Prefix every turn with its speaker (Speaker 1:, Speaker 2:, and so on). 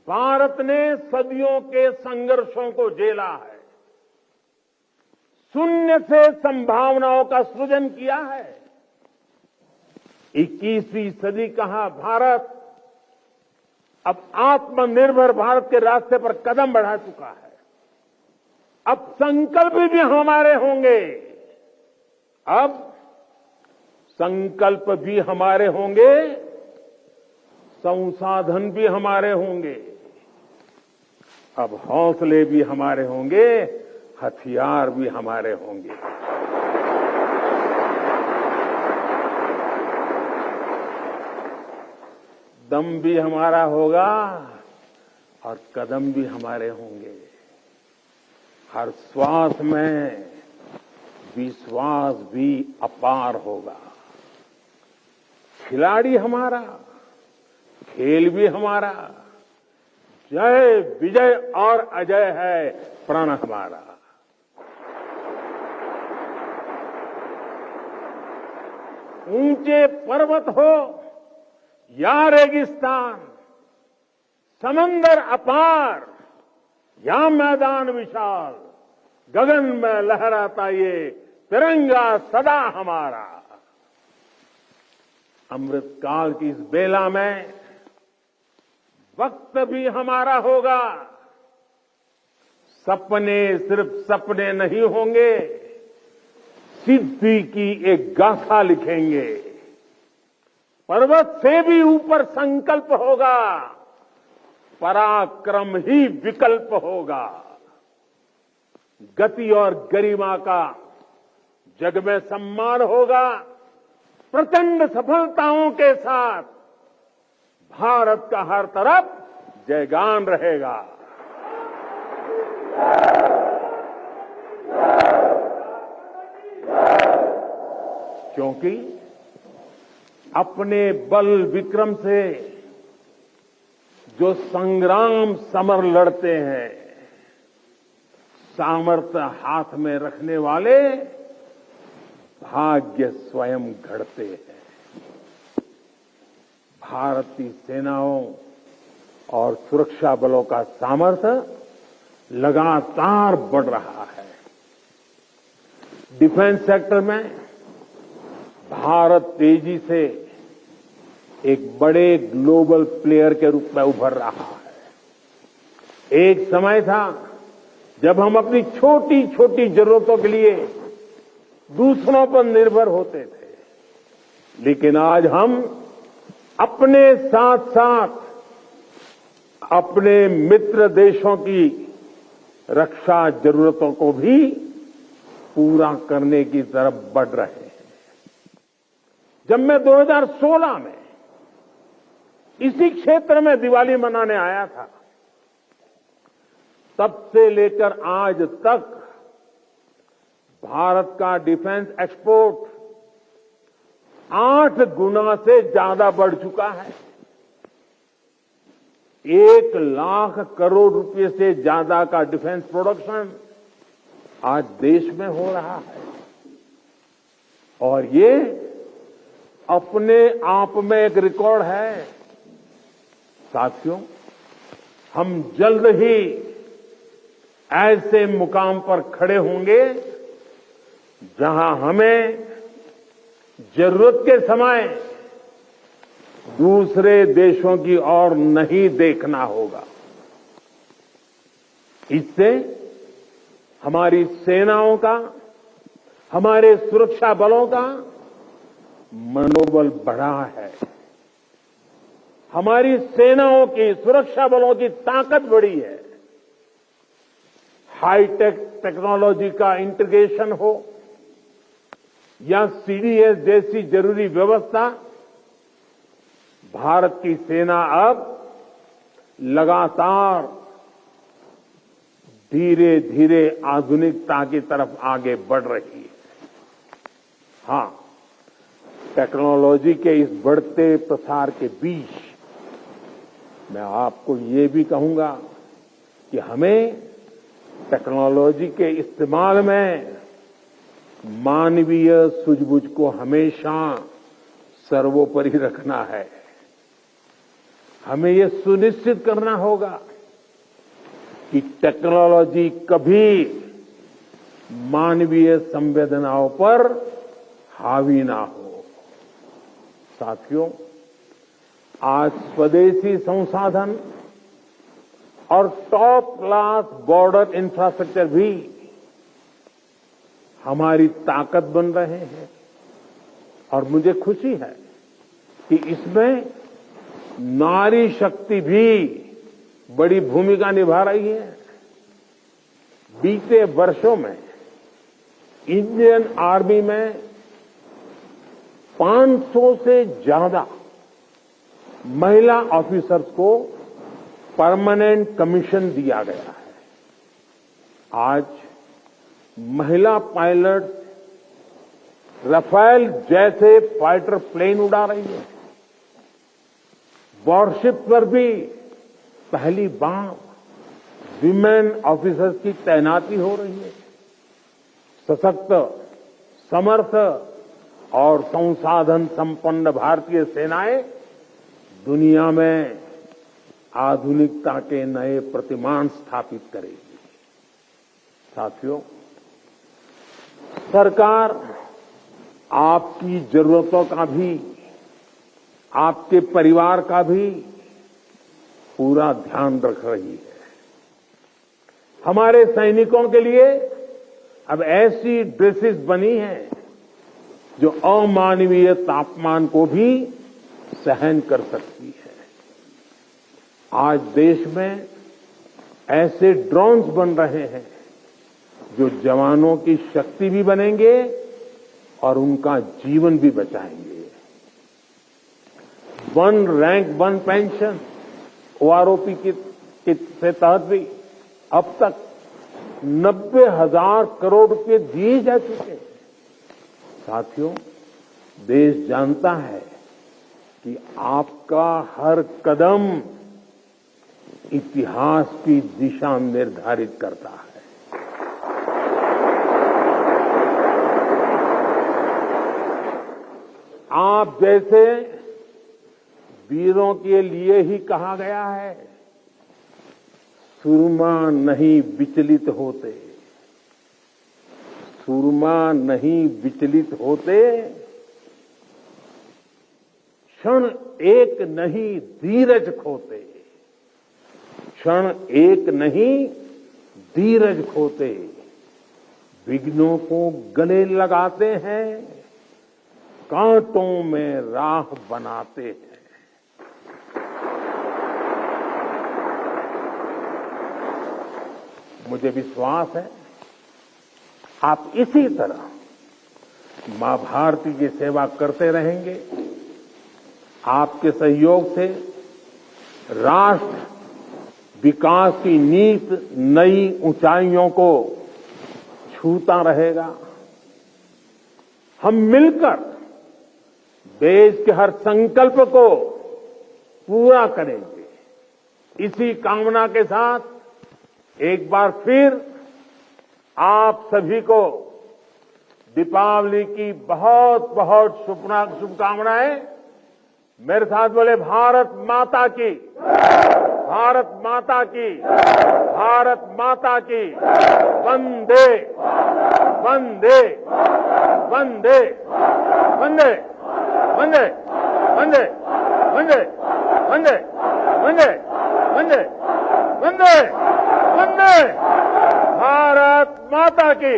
Speaker 1: भारत ने सदियों के संघर्षों को झेला है, शून्य से संभावनाओं का सृजन किया है। 21वीं सदी का भारत अब आत्मनिर्भर भारत के रास्ते पर कदम बढ़ा चुका है। अब संकल्प भी हमारे होंगे, अब संकल्प भी हमारे होंगे, संसाधन भी हमारे होंगे, अब हौसले भी हमारे होंगे, हथियार भी हमारे होंगे। दम भी हमारा होगा और कदम भी हमारे होंगे। हर श्वास में विश्वास भी अपार होगा। खिलाड़ी हमारा, खेल भी हमारा, जय विजय और अजय है प्रण हमारा। ऊंचे पर्वत हो या रेगिस्तान, समंदर अपार या मैदान विशाल, गगन में लहराता ये तिरंगा सदा हमारा। अमृतकाल की इस बेला में वक्त भी हमारा होगा। सपने सिर्फ सपने नहीं होंगे, सिद्धि की एक गाथा लिखेंगे। पर्वत से भी ऊपर संकल्प होगा, पराक्रम ही विकल्प होगा। गति और गरिमा का जग में सम्मान होगा। प्रचंड सफलताओं के साथ भारत का हर तरफ जयगान रहेगा। क्योंकि अपने बल विक्रम से जो संग्राम समर लड़ते हैं, सामर्थ्य हाथ में रखने वाले भाग्य स्वयं घड़ते हैं। भारतीय सेनाओं और सुरक्षा बलों का सामर्थ्य लगातार बढ़ रहा है। डिफेंस सेक्टर में भारत तेजी से एक बड़े ग्लोबल प्लेयर के रूप में उभर रहा है। एक समय था जब हम अपनी छोटी छोटी जरूरतों के लिए दूसरों पर निर्भर होते थे, लेकिन आज हम अपने साथ साथ अपने मित्र देशों की रक्षा जरूरतों को भी पूरा करने की तरफ बढ़ रहे हैं। जब मैं 2016 में इसी क्षेत्र में दिवाली मनाने आया था, तब से लेकर आज तक भारत का डिफेंस एक्सपोर्ट 8 गुना से ज्यादा बढ़ चुका है। 1 लाख करोड़ रुपए से ज्यादा का डिफेंस प्रोडक्शन आज देश में हो रहा है। और ये अपने आप में एक रिकॉर्ड है। साथियों, हम जल्द ही ऐसे मुकाम पर खड़े होंगे जहां हमें जरूरत के समय दूसरे देशों की ओर नहीं देखना होगा। इससे हमारी सेनाओं का, हमारे सुरक्षा बलों का मनोबल बढ़ा है। हमारी सेनाओं की, सुरक्षा बलों की ताकत बढ़ी है। हाईटेक टेक्नोलॉजी का इंटीग्रेशन हो या सीडीएस जैसी जरूरी व्यवस्था, भारत की सेना अब लगातार धीरे धीरे आधुनिकता की तरफ आगे बढ़ रही है। हां, टेक्नोलॉजी के इस बढ़ते प्रसार के बीच मैं आपको ये भी कहूंगा कि हमें टेक्नोलॉजी के इस्तेमाल में मानवीय सूझबूझ को हमेशा सर्वोपरि रखना है। हमें ये सुनिश्चित करना होगा कि टेक्नोलॉजी कभी मानवीय संवेदनाओं पर हावी ना हो। साथियों, आज स्वदेशी संसाधन और टॉप क्लास बॉर्डर इंफ्रास्ट्रक्चर भी हमारी ताकत बन रहे हैं और मुझे खुशी है कि इसमें नारी शक्ति भी बड़ी भूमिका निभा रही है। बीते वर्षों में इंडियन आर्मी में 500 से ज्यादा महिला ऑफिसर्स को परमानेंट कमीशन दिया गया है। आज महिला पायलट राफेल जैसे फाइटर प्लेन उड़ा रही है। वॉरशिप पर भी पहली बार विमेन ऑफिसर्स की तैनाती हो रही है। सशक्त, समर्थ और संसाधन संपन्न भारतीय सेनाएं दुनिया में आधुनिकता के नए प्रतिमान स्थापित करेगी। साथियों, सरकार आपकी जरूरतों का भी, आपके परिवार का भी पूरा ध्यान रख रही है। हमारे सैनिकों के लिए अब ऐसी ड्रेसेस बनी हैं जो अमानवीय तापमान को भी सहन कर सकती है। आज देश में ऐसे ड्रोन्स बन रहे हैं जो जवानों की शक्ति भी बनेंगे और उनका जीवन भी बचाएंगे। One rank one pension OROP के तहत भी अब तक 90,000 करोड़ रुपए दिए जा चुके हैं। साथियों, देश जानता है कि आपका हर कदम इतिहास की दिशा निर्धारित करता है। आप जैसे वीरों के लिए ही कहा गया है, सूरमा नहीं विचलित होते, सूरमा नहीं विचलित होते, क्षण एक नहीं धीरज खोते, क्षण एक नहीं धीरज खोते, विघ्नों को गले लगाते हैं, कांटों में राह बनाते हैं। मुझे विश्वास है आप इसी तरह मां भारती की सेवा करते रहेंगे। आपके सहयोग से राष्ट्र विकास की नीत नई ऊंचाइयों को छूता रहेगा। हम मिलकर देश के हर संकल्प को पूरा करेंगे। इसी कामना के साथ एक बार फिर आप सभी को दीपावली की बहुत बहुत शुभकामनाएं। मेरे साथ बोले भारत माता की, भारत माता की, भारत माता की। वंदे वंदे वंदे वंदे वंदे वंदे वंदे वंदे वंदे वंदे वंदे वंदे भारत माता की।